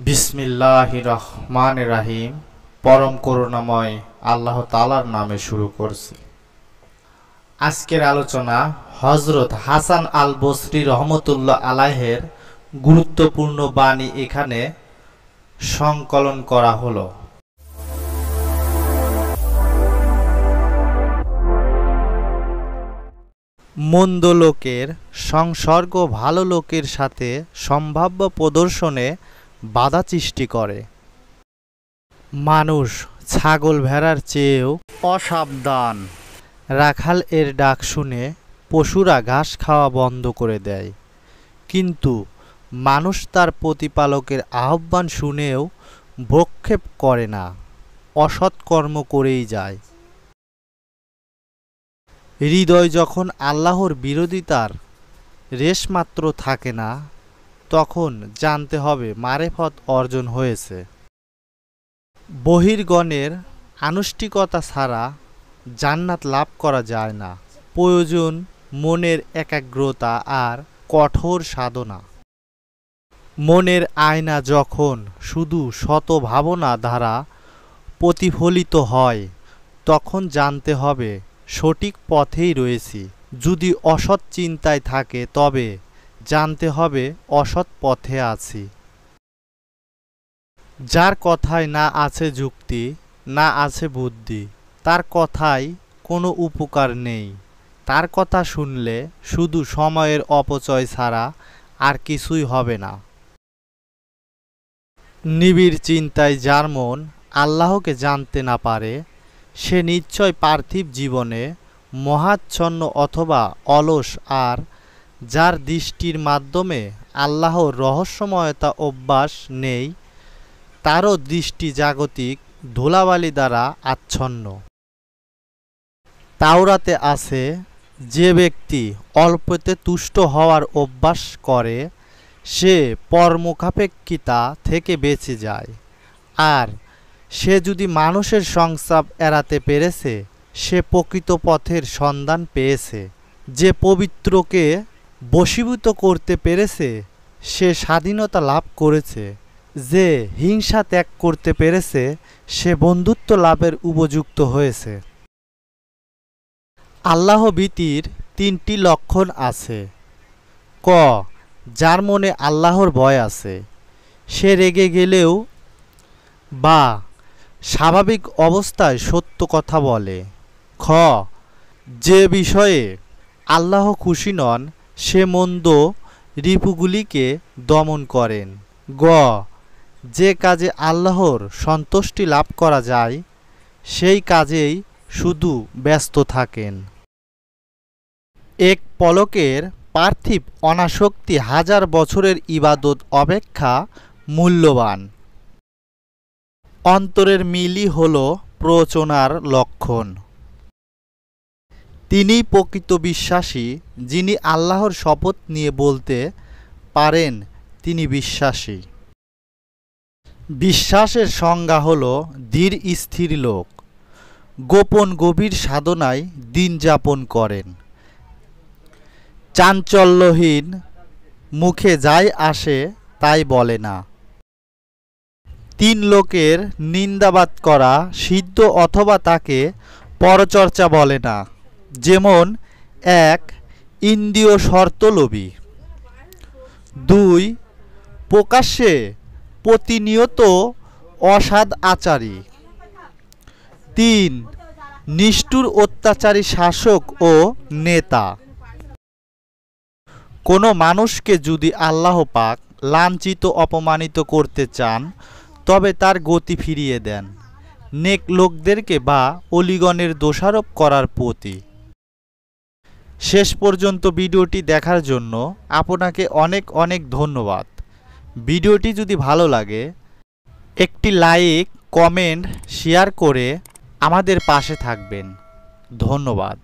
বিসমিল্লাহির রহমানির রহিম। পরম করুণাময় আল্লাহ তাআলার নামে শুরু করছি। আজকের আলোচনা হযরত হাসান আল বসরি রহমতুল্লাহ আলাইহের গুরুত্বপূর্ণ বাণী এখানে সংকলন করা হলো। মন্দ লোকের সংসর্গ ভালো লোকের সাথে সম্ভাব্য প্রদর্শনে বাধা সৃষ্টি করে। মানুষ ছাগল ভেড়ার চেয়েও অসাবধান। রাখাল এর ডাক শুনে পশুরা ঘাস খাওয়া বন্ধ করে দেয়, কিন্তু মানুষ তার প্রতিপালকের আহ্বান শুনেও ভ্রুক্ষেপ করে না, অসৎ কর্ম করেই যায়। হৃদয় যখন আল্লাহর বিরোধিতার রেশমাত্র থাকে না, তখন জানতে হবে মারেফত অর্জন হয়েছে। বহির্গণের আনুষ্ঠিকতা ছাড়া জান্নাত লাভ করা যায় না। প্রয়োজন মনের একাগ্রতা আর কঠোর সাধনা। মনের আয়না যখন শুধু শত ভাবনা দ্বারা প্রতিফলিত হয়, তখন জানতে হবে সঠিক পথেই রয়েছি। যদি অসৎ চিন্তায় থাকে, তবে জানতে হবে অসৎ পথে আছি। যার কথায় না আছে যুক্তি, না আছে বুদ্ধি, তার কথায় কোনো উপকার নেই। তার কথা শুনলে শুধু সময়ের অপচয় ছাড়া আর কিছুই হবে না। নিবিড় চিন্তায় যার মন আল্লাহকে জানতে না পারে, সে নিশ্চয় পার্থিব জীবনে মোহাচ্ছন্ন অথবা অলস। আর যার দৃষ্টির মাধ্যমে আল্লাহর রহস্যময়তা অভ্যাস নেই, তারও দৃষ্টি জাগতিক ধুলাবালি দ্বারা আচ্ছন্ন। তাওরাতে আছে, যে ব্যক্তি অল্পতে তুষ্ট হওয়ার অভ্যাস করে, সে পরমুখাপেক্ষিতা থেকে বেঁচে যায়। আর সে যদি মানুষের সংস্রাব এড়াতে পেরেছে, সে প্রকৃত পথের সন্ধান পেয়েছে। যে পবিত্রকে বশীভূত করতে পেরেছে, সে স্বাধীনতা লাভ করেছে। যে হিংসা ত্যাগ করতে পেরেছে, সে বন্ধুত্ব লাভের উপযুক্ত হয়েছে। আল্লাহ ভীতির তিনটি লক্ষণ আছে। ক, যার মনে আল্লাহর ভয় আছে, সে রেগে গেলেও বা স্বাভাবিক অবস্থায় সত্য কথা বলে। খ, যে বিষয়ে আল্লাহ খুশি নন, সে মন্দ রিপুগুলিকে দমন করেন। গ, যে কাজে আল্লাহর সন্তুষ্টি লাভ করা যায়, সেই কাজেই শুধু ব্যস্ত থাকেন। এক পলকের পার্থিব অনাসক্তি হাজার বছরের ইবাদত অপেক্ষা মূল্যবান। অন্তরের মিলই হল প্রচনার লক্ষণ। তিনিই প্রকৃত বিশ্বাসী, যিনি আল্লাহর শপথ নিয়ে বলতে পারেন তিনি বিশ্বাসী। বিশ্বাসের সংজ্ঞা হল ধীর স্থির লোক, গোপন গভীর সাধনায় দিন যাপন করেন, চাঞ্চল্যহীন, মুখে যাই আসে তাই বলে না। তিন লোকের নিন্দাবাদ করা সিদ্ধ অথবা তাকে পরচর্চা বলে না। যেমন, এক, ইন্দ্রিয় শর্তলোভী। দুই, প্রকাশ্যে প্রতিনিয়ত অসৎ আচারী। তিন, নিষ্ঠুর অত্যাচারী শাসক ও নেতা। কোনো মানুষকে যদি আল্লাহ পাক লাঞ্ছিত অপমানিত করতে চান, তবে তার গতি ফিরিয়ে দেন নেক লোকদেরকে বা অলিগণের দোষারোপ করার প্রতি। শেষ পর্যন্ত ভিডিওটি দেখার জন্য আপনাকে অনেক অনেক ধন্যবাদ। ভিডিওটি যদি ভালো লাগে, একটি লাইক, কমেন্ট, শেয়ার করে আমাদের পাশে থাকবেন। ধন্যবাদ।